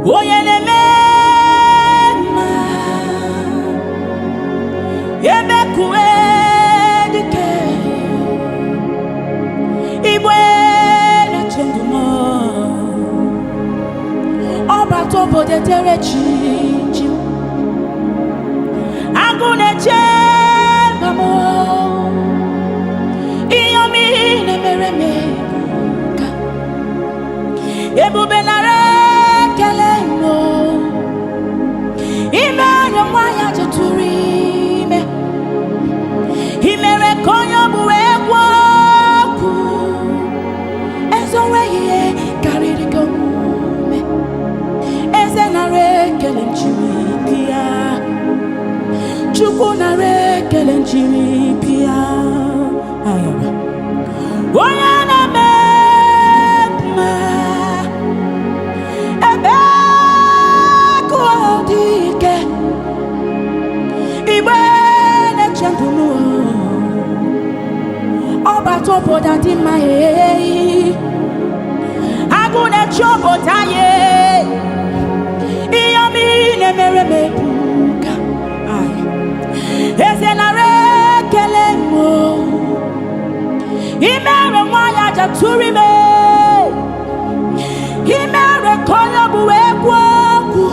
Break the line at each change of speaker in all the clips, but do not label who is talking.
Oyenema Yebekuedike Ibwele Chendumo Oba tobo de terechi Agune Chembamo Iyomi Nemereme Ebubenare Kelemo Imere Mwaya Joturime Imere Konyo Buegwaku Ezoweye Karirikome Ezenare Kelenchimipia Chukunare Kelenchimipia Ayaba Oyana Mekma Ebekodike Ibwele Chendumo Oba topo dati maye Agune chopo taye Iyomi nemereme buka Ezenare kelemo Imere mwaya jaturime Imere koyo buegwaku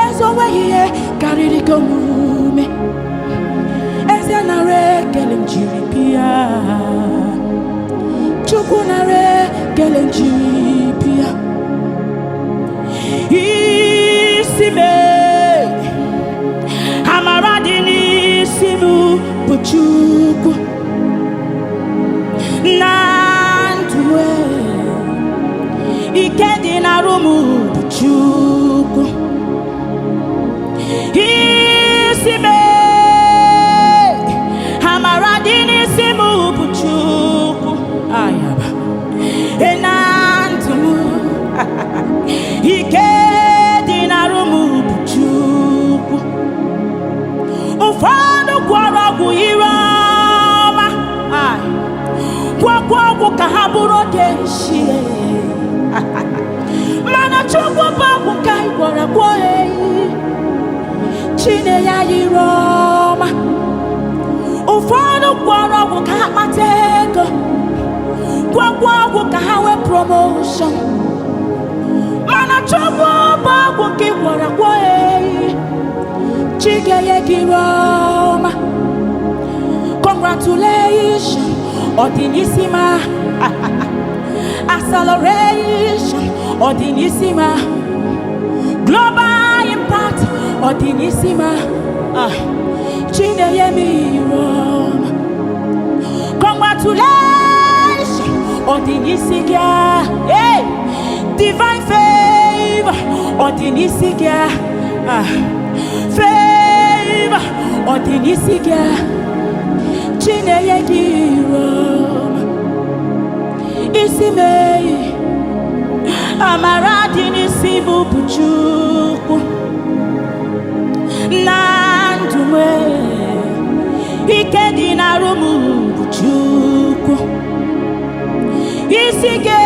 Ezoweye karirikomume Ezenare kelenjiripia Chukunare kelenjiripia Isime Amaradini simu puchuku Nantuwe Ikedi na rumu puchuku Isime Amaradini simu puchuku Ayaba Enantumu Ikedi na rumu puchuku Ufanu kwaragu irama Kwa kahaburo kenshie Mana chukwu bagu kai kwara kwe Chine ya irama Ufanu kwaragu kahamatego Kwa kahawe promotion Mana chukwu bagu kai kwara kwe Chige ye girama Congratulations Ordinissima Acceleration Ordinissima Global Impact Ordinissima Chineyemi Roma Congratulations Ordinissima Hey Divine Favor Ordinissima Favor Ordinissima Chineyemi Roma Isimei Amaradini simu puchuku Nandume Ikedi na rumu puchuku Isige